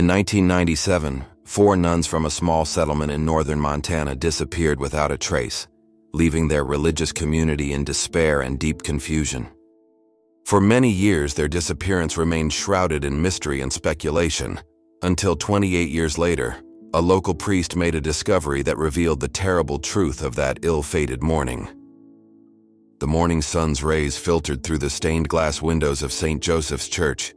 In 1997, 4 nuns from a small settlement in northern Montana disappeared without a trace, leaving their religious community in despair and deep confusion. For many years, their disappearance remained shrouded in mystery and speculation, until 28 years later, a local priest made a discovery that revealed the terrible truth of that ill-fated morning. The morning sun's rays filtered through the stained glass windows of St. Joseph's Church,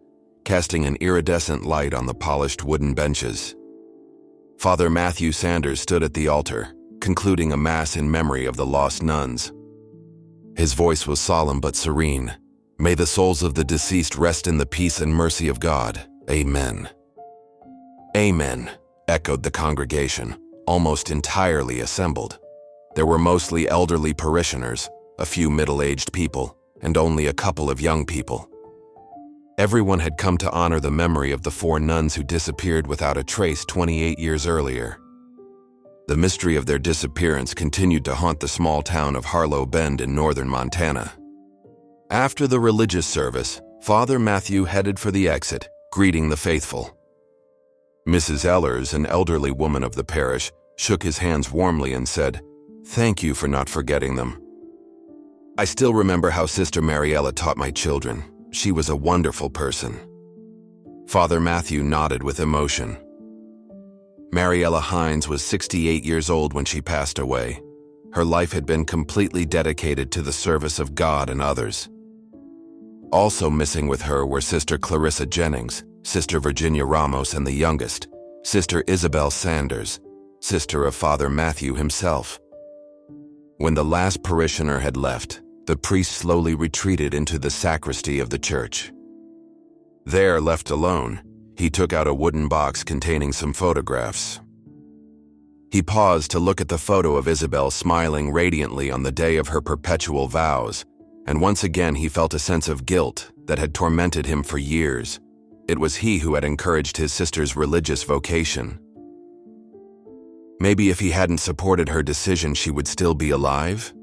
casting an iridescent light on the polished wooden benches. Father Matthew Sanders stood at the altar, concluding a mass in memory of the lost nuns. His voice was solemn but serene. "May the souls of the deceased rest in the peace and mercy of God. Amen." "Amen," echoed the congregation, almost entirely assembled. There were mostly elderly parishioners, a few middle-aged people, and only a couple of young people. Everyone had come to honor the memory of the 4 nuns who disappeared without a trace 28 years earlier. The mystery of their disappearance continued to haunt the small town of Harlow Bend in northern Montana. After the religious service, Father Matthew headed for the exit, greeting the faithful. Mrs. Ellers, an elderly woman of the parish, shook his hands warmly and said, "Thank you for not forgetting them. I still remember how Sister Mariella taught my children. She was a wonderful person." Father Matthew nodded with emotion. Mariella Hines was 68 years old when she passed away. Her life had been completely dedicated to the service of God and others. Also missing with her were Sister Clarissa Jennings, Sister Virginia Ramos, and the youngest, Sister Isabel Sanders, sister of Father Matthew himself. When the last parishioner had left, the priest slowly retreated into the sacristy of the church. There, left alone, he took out a wooden box containing some photographs. He paused to look at the photo of Isabel smiling radiantly on the day of her perpetual vows, and once again he felt a sense of guilt that had tormented him for years. It was he who had encouraged his sister's religious vocation. Maybe if he hadn't supported her decision, she would still be alive?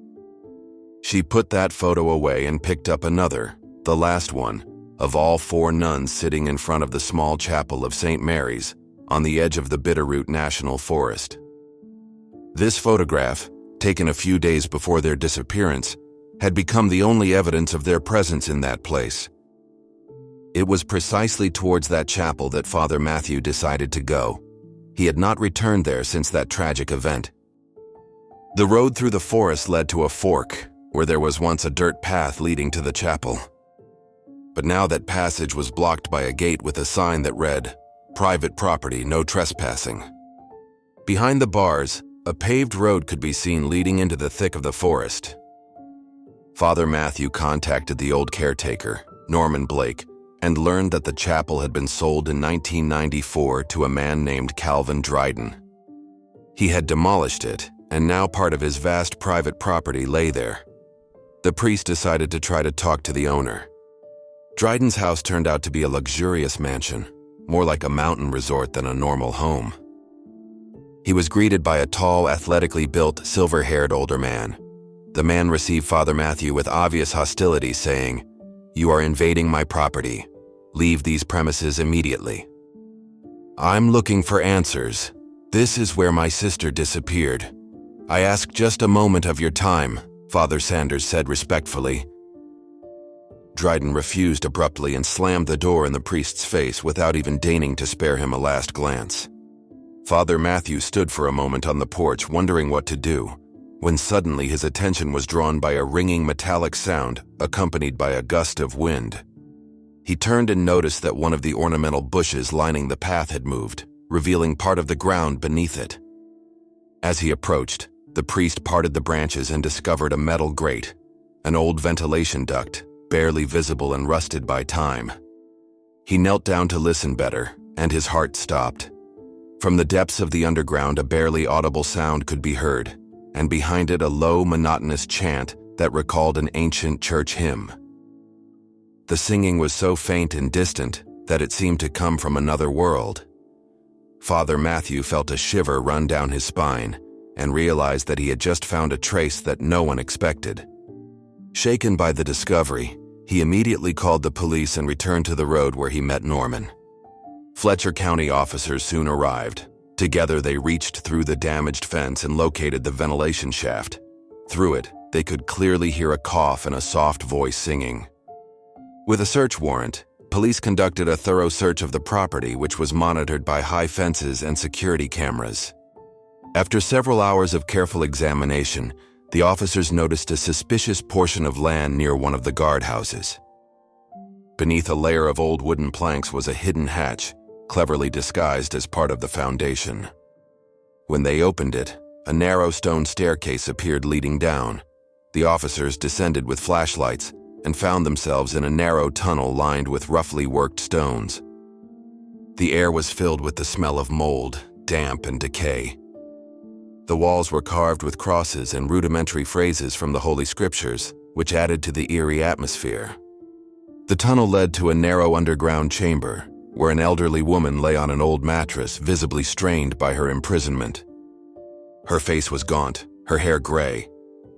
She put that photo away and picked up another, the last one, of all 4 nuns sitting in front of the small chapel of St. Mary's on the edge of the Bitterroot National Forest. This photograph, taken a few days before their disappearance, had become the only evidence of their presence in that place. It was precisely towards that chapel that Father Matthew decided to go. He had not returned there since that tragic event. The road through the forest led to a fork, where there was once a dirt path leading to the chapel. But now that passage was blocked by a gate with a sign that read, "Private property, no trespassing." Behind the bars, a paved road could be seen leading into the thick of the forest. Father Matthew contacted the old caretaker, Norman Blake, and learned that the chapel had been sold in 1994 to a man named Calvin Dryden. He had demolished it, and now part of his vast private property lay there. The priest decided to try to talk to the owner. Dryden's house turned out to be a luxurious mansion, more like a mountain resort than a normal home. He was greeted by a tall, athletically built, silver-haired older man. The man received Father Matthew with obvious hostility, saying, "You are invading my property. Leave these premises immediately." "I'm looking for answers. This is where my sister disappeared. I ask just a moment of your time," Father Sanders said respectfully. Dryden refused abruptly and slammed the door in the priest's face without even deigning to spare him a last glance. Father Matthew stood for a moment on the porch, wondering what to do, when suddenly his attention was drawn by a ringing metallic sound accompanied by a gust of wind. He turned and noticed that one of the ornamental bushes lining the path had moved, revealing part of the ground beneath it. As he approached, the priest parted the branches and discovered a metal grate, an old ventilation duct, barely visible and rusted by time. He knelt down to listen better, and his heart stopped. From the depths of the underground, a barely audible sound could be heard, and behind it a low, monotonous chant that recalled an ancient church hymn. The singing was so faint and distant that it seemed to come from another world. Father Matthew felt a shiver run down his spine and realized that he had just found a trace that no one expected. Shaken by the discovery, he immediately called the police and returned to the road where he met Norman. Fletcher County officers soon arrived. Together, they reached through the damaged fence and located the ventilation shaft. Through it, they could clearly hear a cough and a soft voice singing. With a search warrant, police conducted a thorough search of the property, which was monitored by high fences and security cameras. After several hours of careful examination, the officers noticed a suspicious portion of land near one of the guardhouses. Beneath a layer of old wooden planks was a hidden hatch, cleverly disguised as part of the foundation. When they opened it, a narrow stone staircase appeared leading down. The officers descended with flashlights and found themselves in a narrow tunnel lined with roughly worked stones. The air was filled with the smell of mold, damp, and decay. The walls were carved with crosses and rudimentary phrases from the Holy Scriptures, which added to the eerie atmosphere. The tunnel led to a narrow underground chamber, where an elderly woman lay on an old mattress, visibly strained by her imprisonment. Her face was gaunt, her hair gray,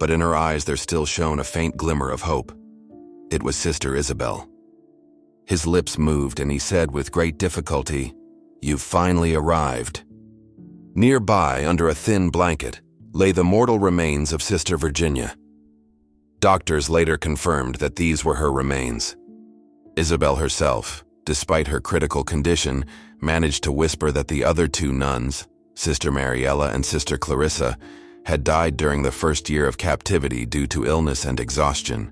but in her eyes there still shone a faint glimmer of hope. It was Sister Isabel. His lips moved and he said with great difficulty, "You've finally arrived." Nearby, under a thin blanket, lay the mortal remains of Sister Virginia. Doctors later confirmed that these were her remains. Isabel herself, despite her critical condition, managed to whisper that the other two nuns, Sister Mariella and Sister Clarissa, had died during the first year of captivity due to illness and exhaustion.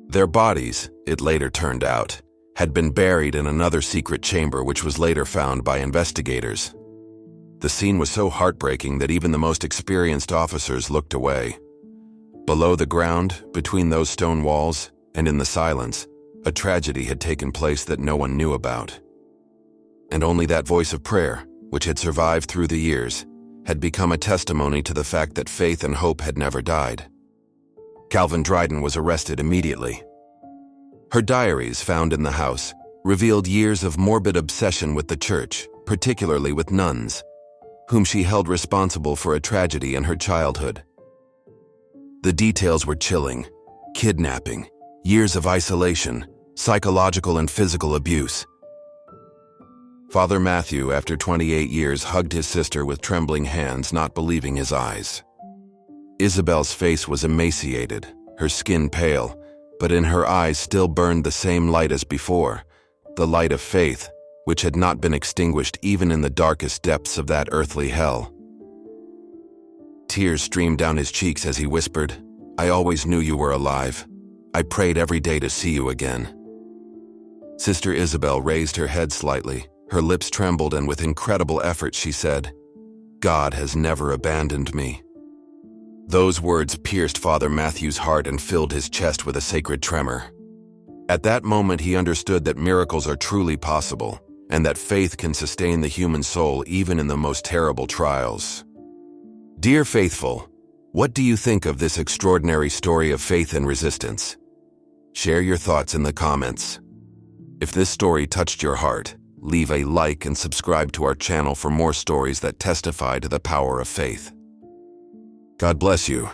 Their bodies, it later turned out, had been buried in another secret chamber which was later found by investigators. The scene was so heartbreaking that even the most experienced officers looked away. Below the ground, between those stone walls, and in the silence, a tragedy had taken place that no one knew about. And only that voice of prayer, which had survived through the years, had become a testimony to the fact that faith and hope had never died. Calvin Dryden was arrested immediately. Her diaries, found in the house, revealed years of morbid obsession with the church, particularly with nuns, whom she held responsible for a tragedy in her childhood. The details were chilling: kidnapping, years of isolation, psychological and physical abuse. Father Matthew, after 28 years, hugged his sister with trembling hands, not believing his eyes. Isabel's face was emaciated, her skin pale, but in her eyes still burned the same light as before, the light of faith, which had not been extinguished even in the darkest depths of that earthly hell. Tears streamed down his cheeks as he whispered, "I always knew you were alive. I prayed every day to see you again." Sister Isabel raised her head slightly, her lips trembled, and with incredible effort she said, "God has never abandoned me." Those words pierced Father Matthew's heart and filled his chest with a sacred tremor. At that moment he understood that miracles are truly possible, and that faith can sustain the human soul even in the most terrible trials. Dear faithful, what do you think of this extraordinary story of faith and resistance? Share your thoughts in the comments. If this story touched your heart, leave a like and subscribe to our channel for more stories that testify to the power of faith. God bless you.